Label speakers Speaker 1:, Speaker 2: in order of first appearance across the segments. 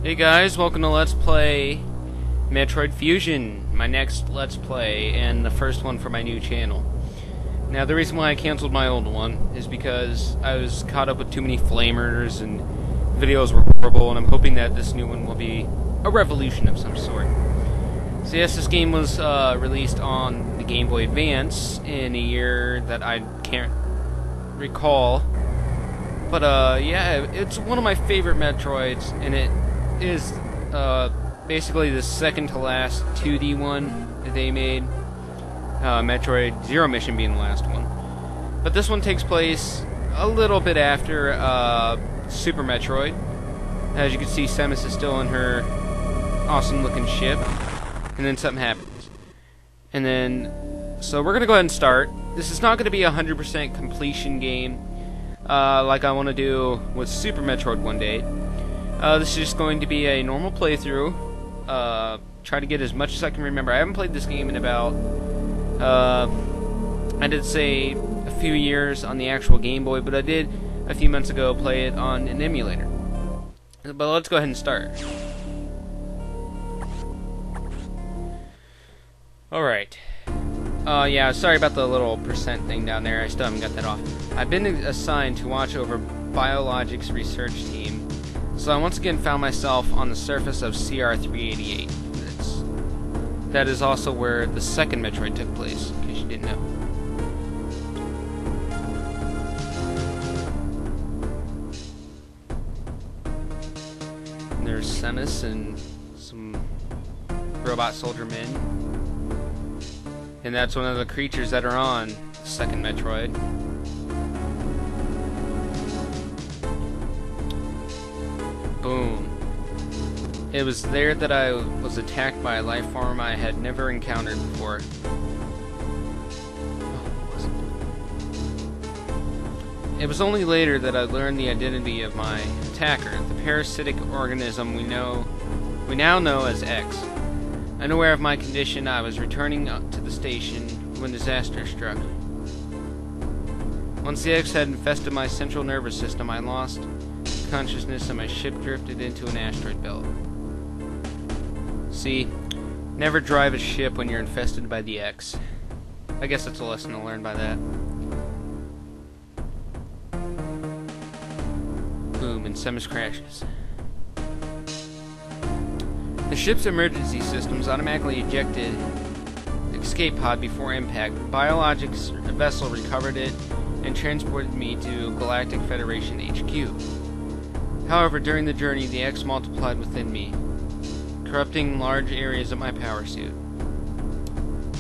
Speaker 1: Hey guys, welcome to Let's Play Metroid Fusion, my next Let's Play, and the first one for my new channel. Now, the reason why I canceled my old one is because I was caught up with too many flamers and videos were horrible, and I'm hoping that this new one will be a revolution of some sort. So yes, this game was released on the Game Boy Advance in a year that I can't recall. But yeah, it's one of my favorite Metroids, and it is basically the second to last 2D one that they made. Metroid Zero Mission being the last one. But this one takes place a little bit after Super Metroid. As you can see, Samus is still in her awesome looking ship, and then something happens. And then, so we're gonna go ahead and start. This is not gonna be a 100% completion game like I want to do with Super Metroid one day. This is just going to be a normal playthrough. Try to get as much as I can remember. I haven't played this game in about, I did say a few years on the actual Game Boy, but I did a few months ago play it on an emulator. But let's go ahead and start. Alright. Yeah, sorry about the little percent thing down there. I still haven't got that off. I've been assigned to watch over Biologics research team, so I once again found myself on the surface of CR388. That is also where the second Metroid took place, in case you didn't know. And there's Samus and some robot soldier men. And that's one of the creatures that are on the second Metroid. Boom. It was there that I was attacked by a life form I had never encountered before. It was only later that I learned the identity of my attacker, the parasitic organism we now know as X. Unaware of my condition, I was returning to the station when disaster struck. Once the X had infested my central nervous system, I lost consciousness and my ship drifted into an asteroid belt. See, never drive a ship when you're infested by the X. I guess that's a lesson to learn by that. Boom, and Samus crashes. The ship's emergency systems automatically ejected the escape pod before impact. Biologics vessel recovered it and transported me to Galactic Federation HQ. However, during the journey, the X multiplied within me, corrupting large areas of my power suit.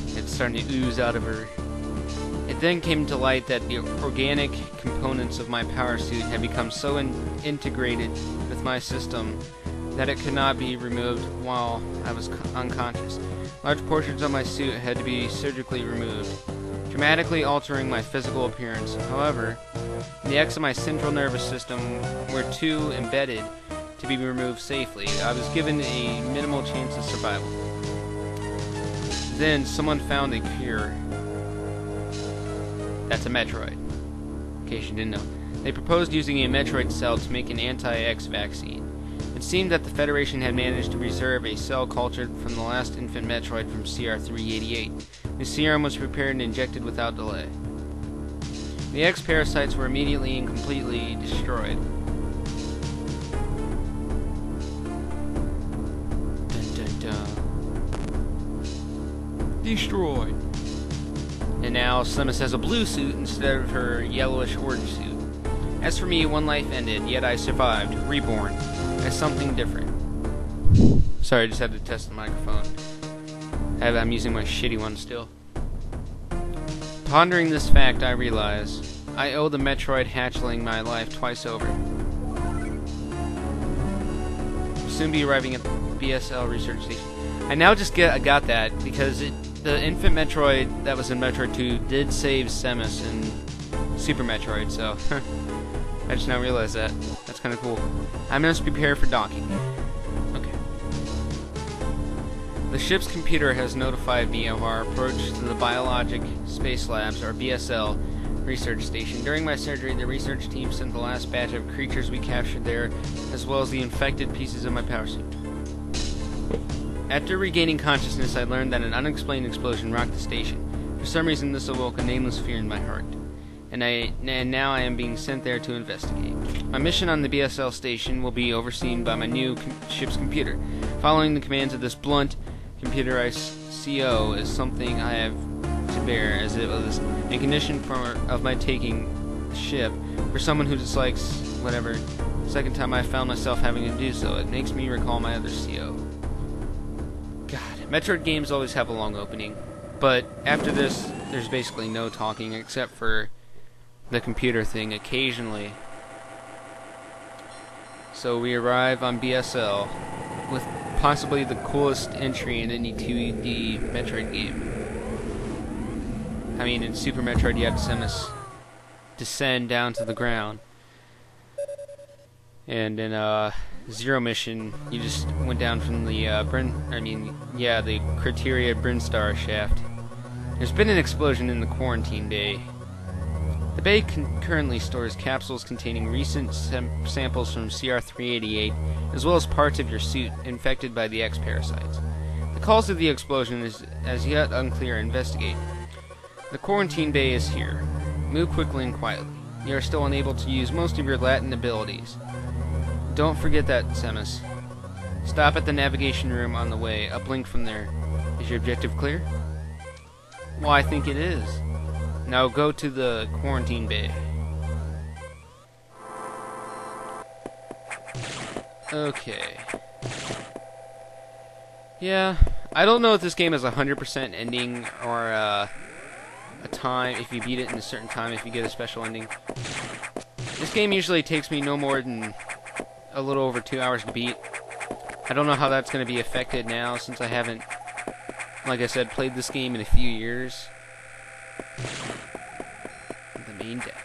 Speaker 1: It's starting to ooze out of her. It then came to light that the organic components of my power suit had become so integrated with my system that it could not be removed while I was unconscious. Large portions of my suit had to be surgically removed, dramatically altering my physical appearance. However, the X of my central nervous system were too embedded to be removed safely. I was given a minimal chance of survival. Then someone found a cure. That's a Metroid, in case you didn't know. They proposed using a Metroid cell to make an anti-X vaccine. It seemed that the Federation had managed to preserve a cell cultured from the last infant Metroid from CR388. The serum was prepared and injected without delay. The X parasites were immediately and completely destroyed. Dun dun dun. Destroyed. And now Samus has a blue suit instead of her yellowish orange suit. As for me, one life ended, yet I survived, reborn, as something different. Sorry, I just had to test the microphone. I'm using my shitty one still. Pondering this fact, I realize I owe the Metroid hatchling my life twice over. I'll soon be arriving at the BSL research station. I now just got that because the infant Metroid that was in Metroid 2 did save Samus in Super Metroid, so I just now realized that. That's kind of cool. I must prepare for docking. Okay. The ship's computer has notified me of our approach to the Biologic Space Labs, or BSL, research station. During my surgery, the research team sent the last batch of creatures we captured there, as well as the infected pieces of my power suit. After regaining consciousness, I learned that an unexplained explosion rocked the station. For some reason, this awoke a nameless fear in my heart, and now I am being sent there to investigate. My mission on the BSL station will be overseen by my new ship's computer. Following the commands of this blunt, computerized CO is something I have to bear, as it was a condition of my taking the ship. For someone who dislikes whatever, second time I found myself having to do so, it makes me recall my other CO. God, Metroid games always have a long opening, but after this, there's basically no talking except for the computer thing occasionally. So we arrive on BSL with possibly the coolest entry in any 2D Metroid game. I mean, in Super Metroid, you have Samus descend down to the ground, and in Zero Mission, you just went down from the the Criteria Brinstar shaft. There's been an explosion in the quarantine bay. The bay currently stores capsules containing recent samples from CR-388, as well as parts of your suit infected by the X parasites. The cause of the explosion is as yet unclear. Investigate. The quarantine bay is here. Move quickly and quietly. You are still unable to use most of your Latin abilities. Don't forget that, Samus. Stop at the navigation room on the way. Uplink from there. Is your objective clear? Well, I think it is. Now go to the quarantine bay. Okay. Yeah, I don't know if this game has a 100% ending or a time, if you beat it in a certain time, if you get a special ending. This game usually takes me no more than a little over 2 hours to beat. I don't know how that's going to be affected now, since I haven't, like I said, played this game in a few years. The main deck.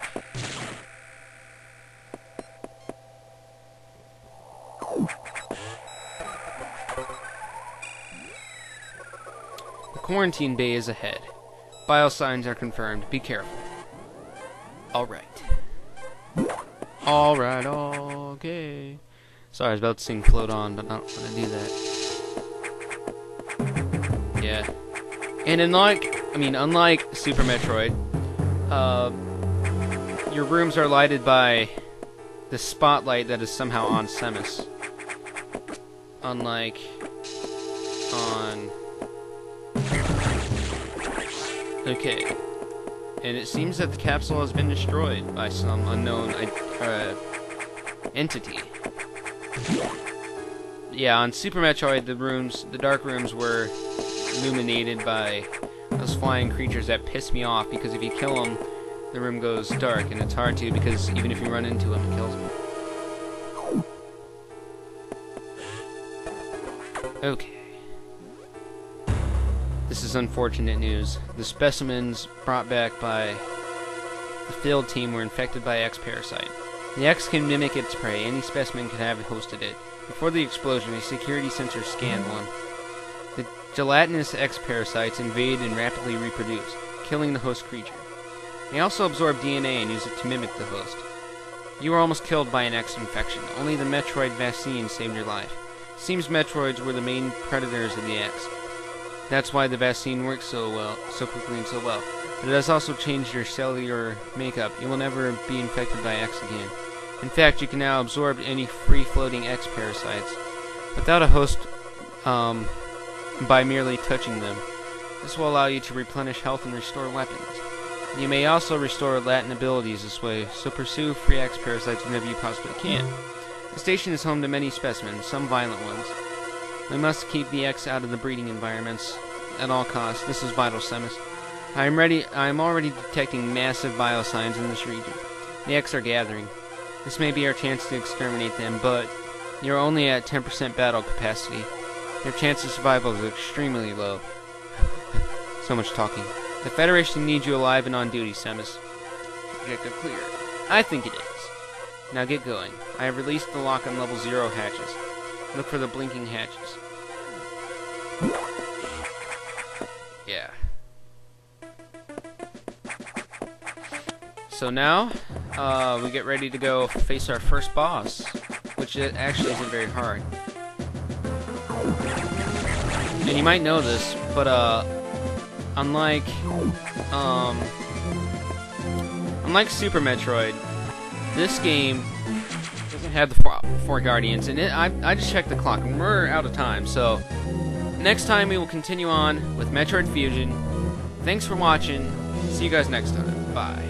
Speaker 1: The quarantine bay is ahead. Biosigns are confirmed. Be careful. Alright. Alright, okay. Sorry, I was about to sing Float On, but not gonna do that. Yeah. And unlike Super Metroid, your rooms are lighted by the spotlight that is somehow on Samus. Unlike on... Okay. And it seems that the capsule has been destroyed by some unknown entity. Yeah, on Super Metroid, the dark rooms were illuminated by those flying creatures that piss me off, because if you kill them, the room goes dark, and it's hard to, because even if you run into them, it kills them. Okay. This is unfortunate news. The specimens brought back by the field team were infected by X parasite. The X can mimic its prey. Any specimen could have hosted it. Before the explosion, a security sensor scanned one. The gelatinous X parasites invade and rapidly reproduce, killing the host creature. They also absorb DNA and use it to mimic the host. You were almost killed by an X infection. Only the Metroid vaccine saved your life. It seems Metroids were the main predators of the X. That's why the vaccine works so quickly and so well. But it has also changed your cellular makeup. You will never be infected by X again. In fact, you can now absorb any free-floating X parasites without a host by merely touching them. This will allow you to replenish health and restore weapons. You may also restore Latin abilities this way, so pursue free X parasites whenever you possibly can. The station is home to many specimens, some violent ones. We must keep the X out of the breeding environments at all costs. This is vital, Samus. I am already detecting massive biosigns in this region. The X are gathering. This may be our chance to exterminate them, but you're only at 10% battle capacity. Your chance of survival is extremely low. So much talking. The Federation needs you alive and on duty, Samus. Objective clear. I think it is. Now get going. I have released the lock on level 0 hatches. Look for the blinking hatches. Yeah. so now we get ready to go face our first boss, which actually isn't very hard. And you might know this, but unlike Super Metroid, this game doesn't have the four guardians, and I just checked the clock, and we're out of time. So next time we will continue on with Metroid Fusion. Thanks for watching. See you guys next time. Bye.